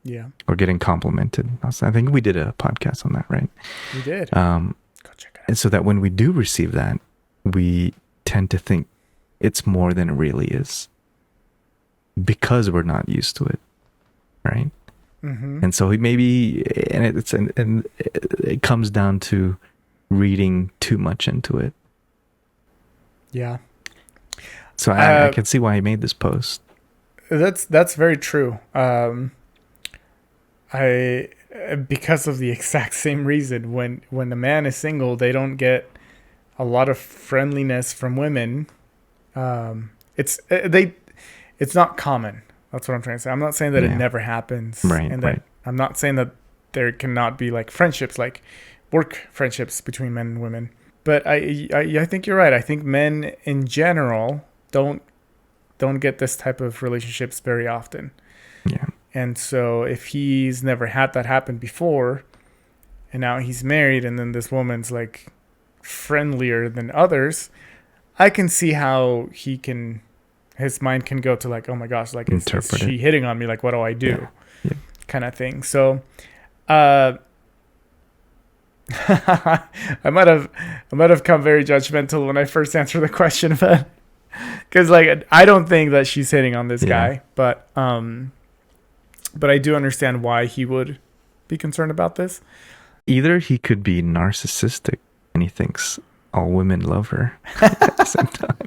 Yeah. Or getting complimented. I think we did a podcast on that, right? We did. Go check it out. And so that when we do receive that, we tend to think it's more than it really is, because we're not used to it, right? Mm-hmm. And so and it comes down to reading too much into it. Yeah. So I can see why he made this post. That's very true. I because of the exact same reason. When a man is single, they don't get a lot of friendliness from women. It's not common. That's what I'm trying to say. I'm not saying that it Yeah. never happens, Right. and that Right. I'm not saying that there cannot be like friendships, like work friendships between men and women. But I think you're right. I think men in general don't get this type of relationships very often. Yeah. And so if he's never had that happen before, and now he's married, and then this woman's like friendlier than others, I can see how his mind can go to like, oh my gosh, like is Interpret it. she hitting on me? Like, what do I do? Yeah. Yeah. Kind of thing. So, uh, I might have come very judgmental when I first answered the question, but because like I don't think that she's hitting on this Yeah. guy, but I do understand why he would be concerned about this. Either he could be narcissistic and he thinks all women love her at the same time,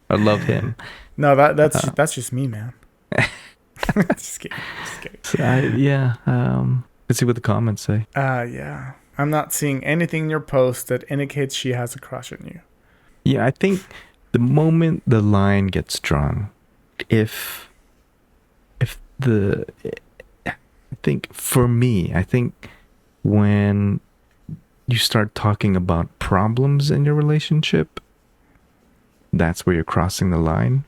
or love him. No, that's just me, man. Just kidding. Just kidding. So yeah. Let's see what the comments say. Yeah. I'm not seeing anything in your post that indicates she has a crush on you. Yeah, I think the moment the line gets drawn, if the, I think for me, I think when you start talking about problems in your relationship, that's where you're crossing the line.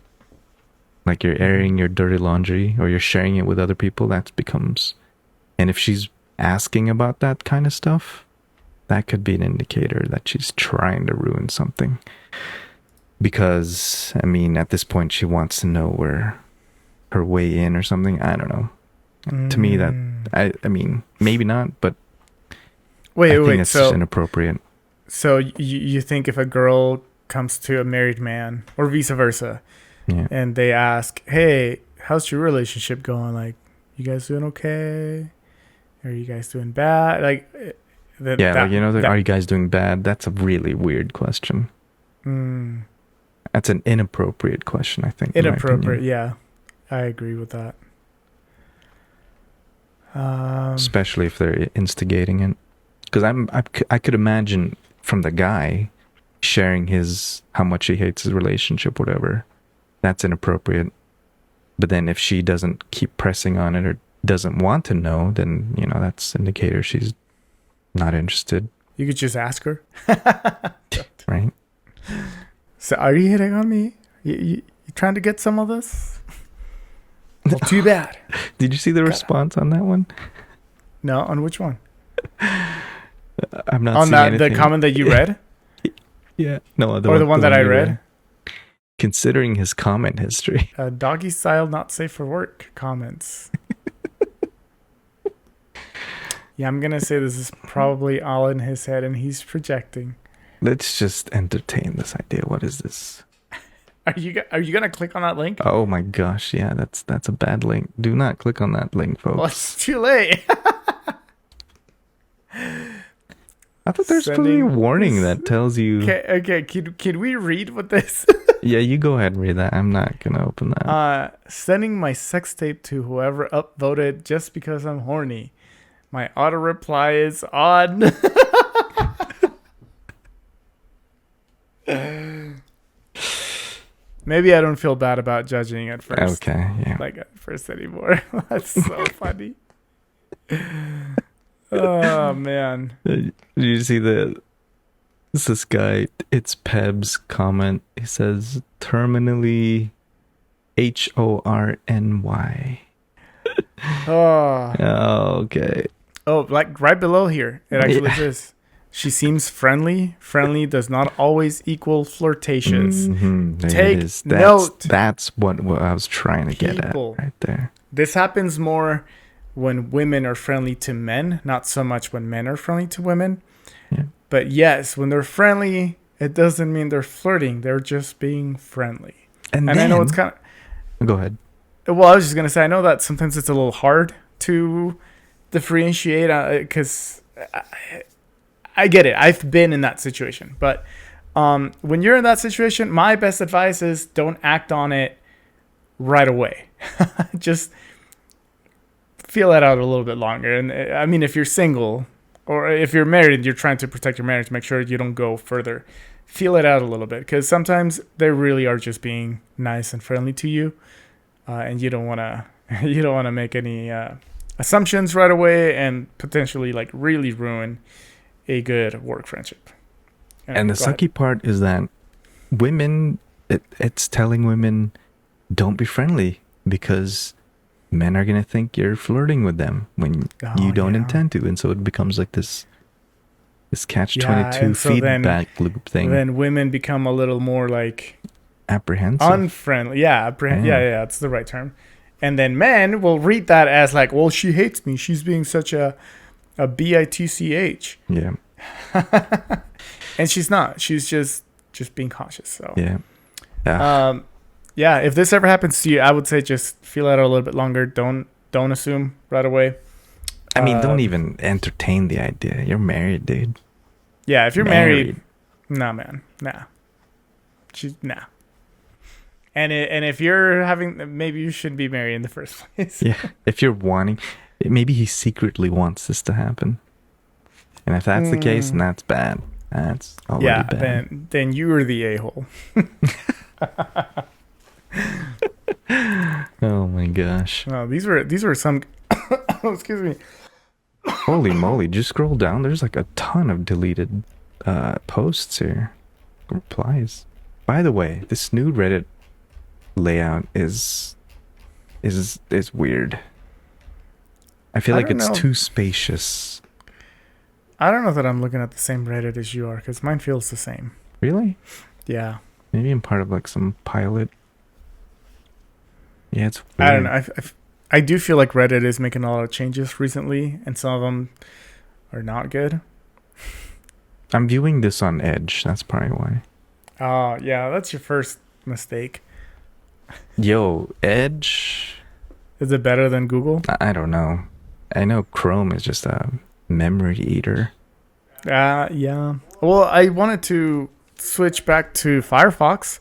Like you're airing your dirty laundry or you're sharing it with other people, that becomes, and if she's asking about that kind of stuff, that could be an indicator that she's trying to ruin something. Because, I mean, at this point, she wants to know where her way in or something. I don't know. To me, that, I mean, maybe not, but I think Wait. it's just inappropriate. So you think if a girl comes to a married man or vice versa, Yeah. and they ask, "Hey, how's your relationship going? Like, you guys doing okay? Are you guys doing bad?" Like, are you guys doing bad? That's a really weird question. That's an inappropriate question, I think. Inappropriate. Yeah, I agree with that. Especially if they're instigating it, because I could imagine from the guy sharing how much he hates his relationship, whatever. That's inappropriate. But then if she doesn't keep pressing on it or doesn't want to know, then that's an indicator she's not interested. You could just ask her. Right? So, are you hitting on me? You trying to get some of this? Well, too bad. Did you see the response on that one? No, on which one? I'm not on seeing that anything. the comment that you read, Yeah, no, or the one that I read. Considering his comment history, Doggy style, not safe for work comments. Yeah, I'm gonna say this is probably all in his head, and he's projecting. let's just entertain this idea. What is this? Are you gonna click on that link? Oh my gosh, yeah, that's a bad link. Do not click on that link, folks. Well, it's too late. I thought there's supposed to be a warning that tells you. Okay. Can we read what this? Yeah, you go ahead and read that. I'm not gonna open that. Sending my sex tape to whoever upvoted just because I'm horny. My auto reply is on. Maybe I don't feel bad about judging at first. Okay, yeah. Like at first anymore. That's so funny. Oh man. Did you see this guy? It's Peb's comment. He says terminally HORNY. Oh. Okay. Oh, like right below here, it actually says, she seems friendly. Friendly does not always equal flirtatious. Take note. That's what I was trying to get at right there. This happens more when women are friendly to men, not so much when men are friendly to women. Yeah. But yes, when they're friendly, it doesn't mean they're flirting. They're just being friendly. And then, I know it's kind of... Go ahead. Well, I was just going to say, I know that sometimes it's a little hard to differentiate because I get it. I've been in that situation. But when you're in that situation, my best advice is don't act on it right away. Just feel it out a little bit longer. And I mean, if you're single or if you're married and you're trying to protect your marriage, make sure you don't go further. Feel it out a little bit, because sometimes they really are just being nice and friendly to you, and you don't want to you don't want to make any assumptions right away and potentially like really ruin a good work friendship. And the sucky part is that women, it's telling women, don't be friendly, because men are going to think you're flirting with them when you don't intend to. And so it becomes like this catch-22 feedback loop thing. Then women become a little more like apprehensive. Unfriendly. Yeah, that's the right term. And then men will read that as like, well, she hates me. She's being such a bitch. Yeah. And she's not. She's just being cautious. So yeah. Yeah, if this ever happens to you, I would say just feel it out a little bit longer. Don't assume right away. I mean, don't even entertain the idea. You're married, dude. Yeah, if you're married, nah, man. Nah. Nah. And if you're having, maybe you shouldn't be married in the first place. Yeah, if you're wanting, maybe he secretly wants this to happen. And if that's the case, then that's bad. That's already bad. Then you are the a-hole. Oh my gosh. Well, these were some excuse me. Holy moly, just scroll down. There's like a ton of deleted posts here. Replies. By the way, this new Reddit layout is weird. I feel like it's too spacious. I don't know that I'm looking at the same Reddit as you are, because mine feels the same. Really? Yeah. Maybe I'm part of like some pilot. Yeah, it's weird. I don't know. I do feel like Reddit is making a lot of changes recently, and some of them are not good. I'm viewing this on Edge. That's probably why. Oh, yeah. That's your first mistake. Yo, Edge. Is it better than Google? I don't know. I know Chrome is just a memory eater. Yeah. Well, I wanted to switch back to Firefox.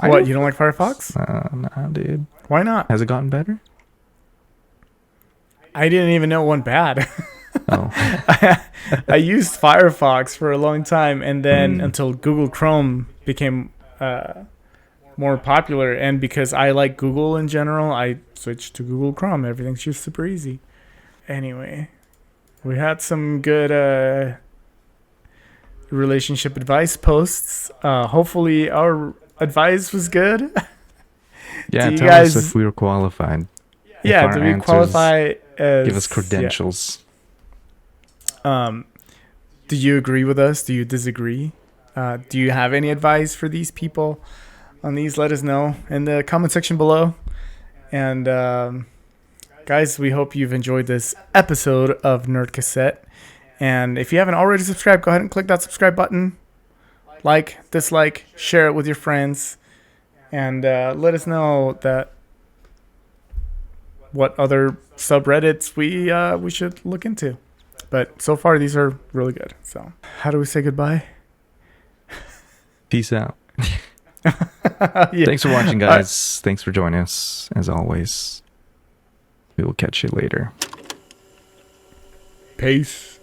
What, you don't like Firefox? Nah, dude. Why not? Has it gotten better? I didn't even know it went bad. Oh. I used Firefox for a long time, and then until Google Chrome became more popular, and because I like Google in general, I switched to Google Chrome. Everything's just super easy. Anyway, we had some good relationship advice posts. Hopefully our advice was good. Yeah, tell us if we were qualified. Yeah, do we qualify as... Give us credentials. Yeah. Do you agree with us? Do you disagree? Do you have any advice for these people on these? Let us know in the comment section below. And guys, we hope you've enjoyed this episode of Nerd Cassette. And if you haven't already subscribed, go ahead and click that subscribe button. Like, dislike, share it with your friends. And let us know what other subreddits we should look into. But so far, these are really good. So, how do we say goodbye? Peace out. Yeah. Thanks for watching, guys. Thanks for joining us. As always, we will catch you later. Peace.